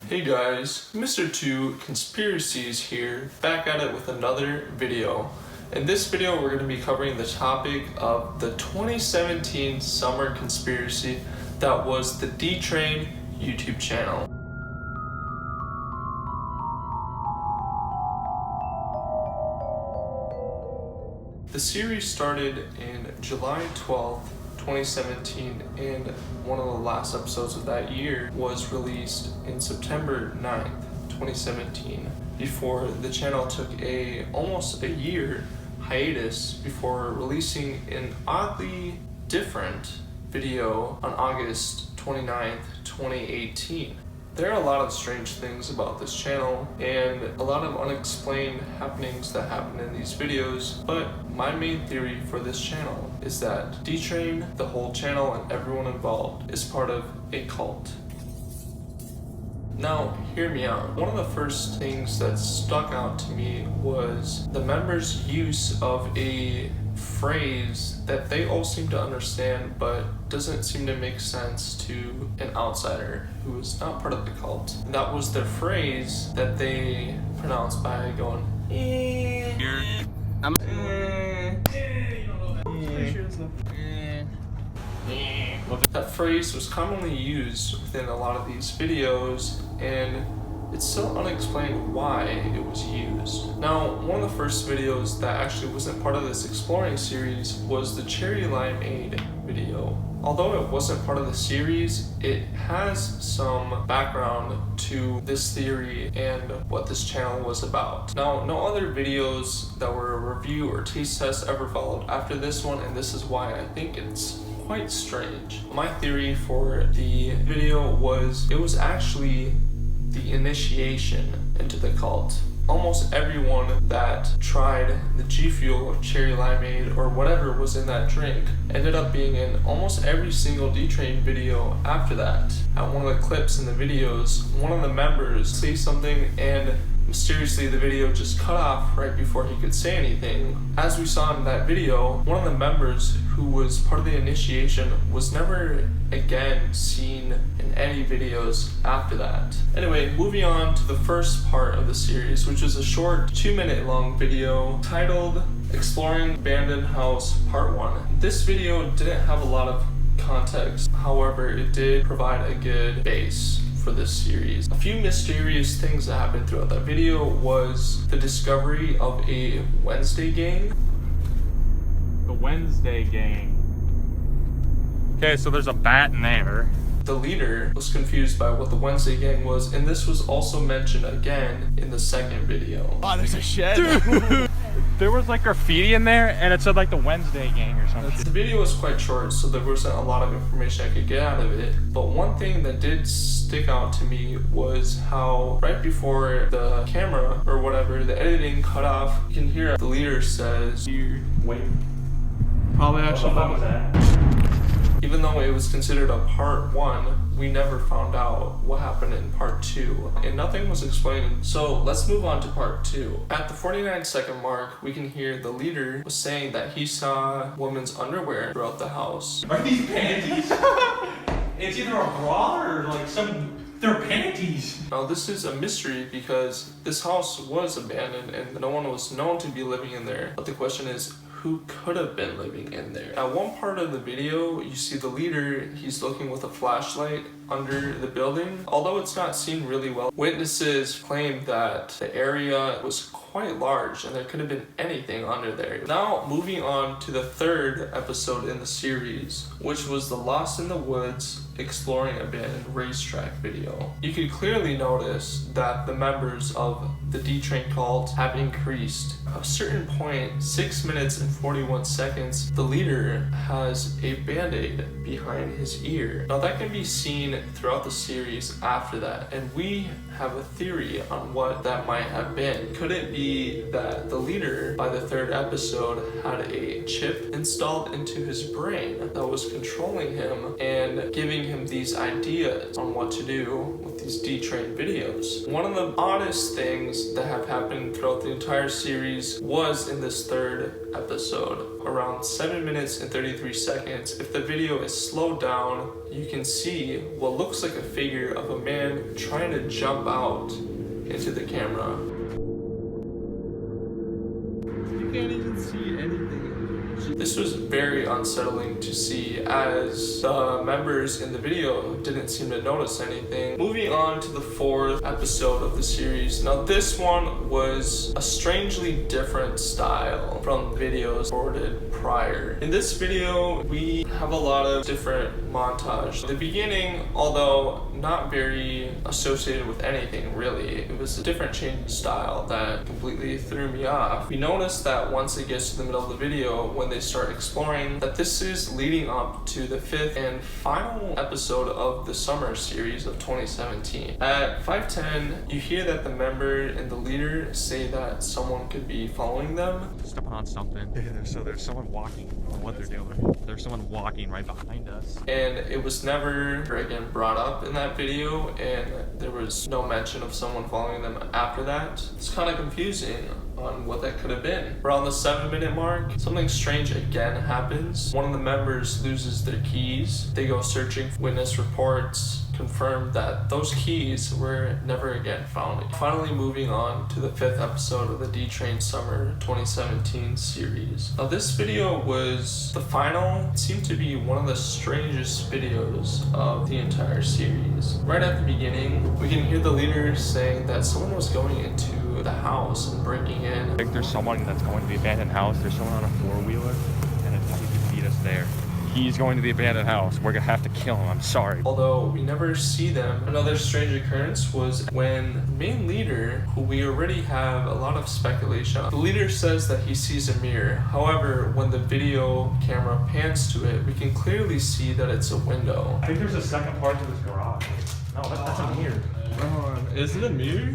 Hey guys, Mr. 2 Conspiracies here, back at it with another video. In this video we're going to be covering the topic of the 2017 summer conspiracy that was the D-Train YouTube channel. The series started in July 12th, 2017, and one of the last episodes of that year was released in September 9th, 2017, before the channel took almost a year hiatus before releasing an oddly different video on August 29th, 2018. There are a lot of strange things about this channel and a lot of unexplained happenings that happen in these videos, but my main theory for this channel is that D-Train, the whole channel, and everyone involved is part of a cult. Now, hear me out. One of the first things that stuck out to me was the members' use of a phrase that they all seem to understand but doesn't seem to make sense to an outsider who is not part of the cult. And that was their phrase that they pronounced by going That phrase was commonly used within a lot of these videos, and it's still unexplained why it was used. Now, one of the first videos that actually wasn't part of this exploring series was the cherry limeade video. Although it wasn't part of the series, it has some background to this theory and what this channel was about. Now, no other videos that were a review or taste test ever followed after this one, and this is why I think it's quite strange. My theory for the video was it was actually the initiation into the cult. Almost everyone that tried the G Fuel or cherry limeade or whatever was in that drink ended up being in almost every single D-Train video after that. At one of the clips in the videos, one of the members says something and mysteriously the video just cut off right before he could say anything. As we saw in that video, one of the members who was part of the initiation was never again seen in any videos after that. Anyway, moving on to the first part of the series, which is a short 2-minute long video titled Exploring Abandoned House Part 1. This video didn't have a lot of context, however it did provide a good base for this series. A few mysterious things that happened throughout that video was the discovery of a Wednesday gang. The Wednesday gang. Okay, so there's a bat in there. The leader was confused by what the Wednesday gang was, and this was also mentioned again in the second video. Oh, there's a shed. Dude. There was like graffiti in there and it said like the Wednesday gang or something. The video was quite short, so there wasn't a lot of information I could get out of it. But one thing that did stick out to me was how right before the camera or whatever, the editing cut off, you can hear the leader says, "You wait." Probably actually. What was that? Even though it was considered a part 1, we never found out what happened in part 2, and nothing was explained. So let's move on to part 2. At the 49-second mark, we can hear the leader was saying that he saw women's underwear throughout the house. Are these panties? It's either a bra or like they're panties. Now this is a mystery because this house was abandoned and no one was known to be living in there. But the question is, who could have been living in there? At one part of the video, you see the leader, he's looking with a flashlight under the building. Although it's not seen really well, witnesses claim that the area was quite large and there could have been anything under there. Now moving on to the third episode in the series, which was the Lost in the Woods Exploring Abandoned Racetrack video. You could clearly notice that the members of the D-Train cult have increased. At a certain point, 6 minutes and 41 seconds, the leader has a band-aid behind his ear. Now that can be seen throughout the series after that, and we have a theory on what that might have been. Could it be that the leader by the third episode had a chip installed into his brain that was controlling him and giving him these ideas on what to do with with these D-Train videos. One of the oddest things that have happened throughout the entire series was in this third episode. Around 7 minutes and 33 seconds, if the video is slowed down, you can see what looks like a figure of a man trying to jump out into the camera. You can't even see anything. This was very unsettling to see, as the members in the video didn't seem to notice anything. Moving on to the fourth episode of the series. Now this one was a strangely different style from the videos recorded prior. In this video, we have a lot of different montage. The beginning, although not very associated with anything really, it was a different change in style that completely threw me off. We noticed that once it gets to the middle of the video, when they start exploring, that this is leading up to the fifth and final episode of the summer series of 2017. At 5:10, you hear that the member and the leader say that someone could be following them. Stepping on something. So there's someone walking. What they're doing. There's someone walking right behind us. And it was never again brought up in that video, and there was no mention of someone following them after that. It's kind of confusing on what that could have been. Around the 7-minute mark, something strange again happens. One of the members loses their keys. They go searching for witness reports, confirmed that those keys were never again found. Finally moving on to the fifth episode of the D-Train Summer 2017 series. Now this video was the final. It seemed to be one of the strangest videos of the entire series. Right at the beginning, we can hear the leader saying that someone was going into the house and breaking in. I think there's someone that's going to the abandoned house. There's someone on a four-wheeler, and it's going to meet us there. He's going to the abandoned house. We're gonna have to kill him. I'm sorry. Although we never see them. Another strange occurrence was when the main leader, who we already have a lot of speculation on, the leader says that he sees a mirror. However, when the video camera pans to it, we can clearly see that it's a window. I think there's a second part to this garage. No, that's a mirror. Is it a mirror?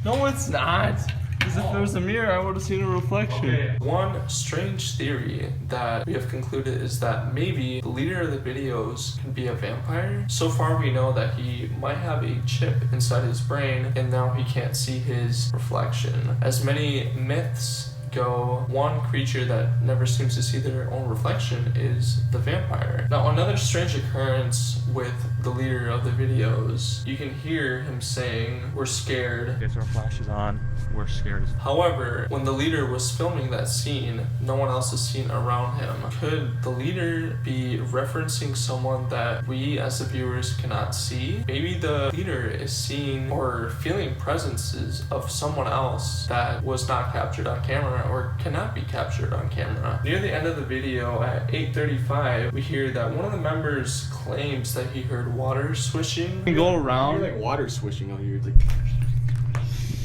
No, it's not. Because if there was a mirror, I would have seen a reflection. Okay. One strange theory that we have concluded is that maybe the leader of the videos can be a vampire. So far we know that he might have a chip inside his brain, and now he can't see his reflection. As many myths go, one creature that never seems to see their own reflection is the vampire. Now another strange occurrence with the leader of the videos, you can hear him saying, "We're scared." Gets our flashes on. We're scared. However, when the leader was filming that scene, no one else is seen around him. Could the leader be referencing someone that we as the viewers cannot see? Maybe the leader is seeing or feeling presences of someone else that was not captured on camera or cannot be captured on camera. Near the end of the video at 8:35, we hear that one of the members claims that he heard water swishing. We go around. Like water swishing on you. It's like,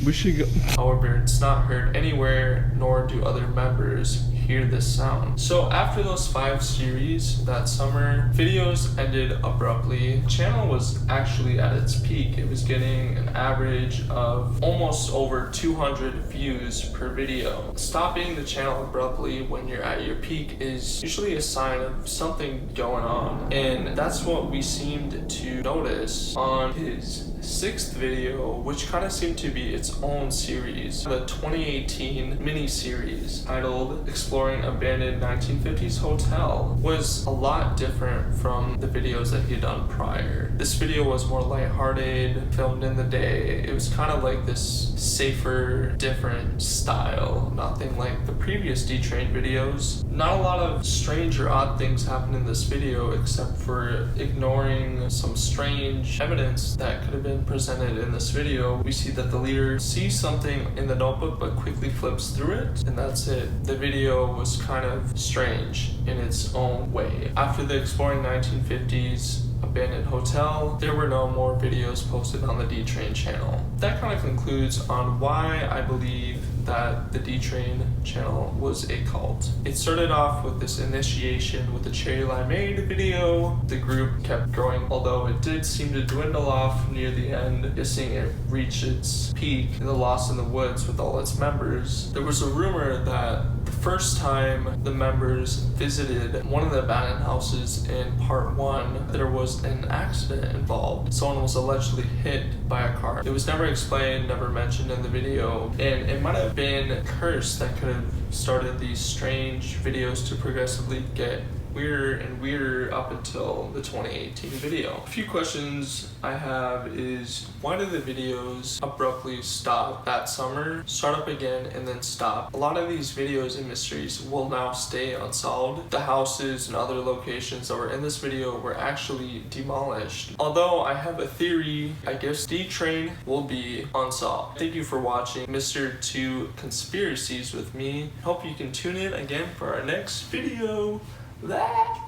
we should go. However, it's not heard anywhere, nor do other members hear this sound. So after those 5 series that summer, videos ended abruptly. The channel was actually at its peak. It was getting an average of almost over 200 views per video. Stopping the channel abruptly when you're at your peak is usually a sign of something going on. And that's what we seemed to notice on his 6th video, which kind of seemed to be its own series. The 2018 mini-series titled Exploring Abandoned 1950s Hotel was a lot different from the videos that he had done prior. This video was more lighthearted, filmed in the day. It was kind of like this safer, different style. Nothing like the previous D-Train videos. Not a lot of strange or odd things happen in this video except for ignoring some strange evidence that could have been presented in this video. We see that the leader sees something in the notebook but quickly flips through it, and that's it. The video was kind of strange in its own way. After the Exploring 1950s abandoned hotel, there were no more videos posted on the D-Train channel. That kind of concludes on why I believe that the D-Train channel was a cult. It started off with this initiation with the Cherry Limeade video. The group kept growing, although it did seem to dwindle off near the end, just seeing it reach its peak in the Lost in the Woods with all its members. There was a rumor that the First time the members visited one of the abandoned houses in part 1, there was an accident involved. Someone was allegedly hit by a car. It was never explained, never mentioned in the video, and it might have been a curse that could have started these strange videos to progressively get weirder and weirder up until the 2018 video. A few questions I have is, why do the videos abruptly stop that summer, start up again, and then stop? A lot of these videos and mysteries will now stay unsolved. The houses and other locations that were in this video were actually demolished. Although I have a theory, I guess D-Train will be unsolved. Thank you for watching Mr. 2 Conspiracies with me. Hope you can tune in again for our next video. That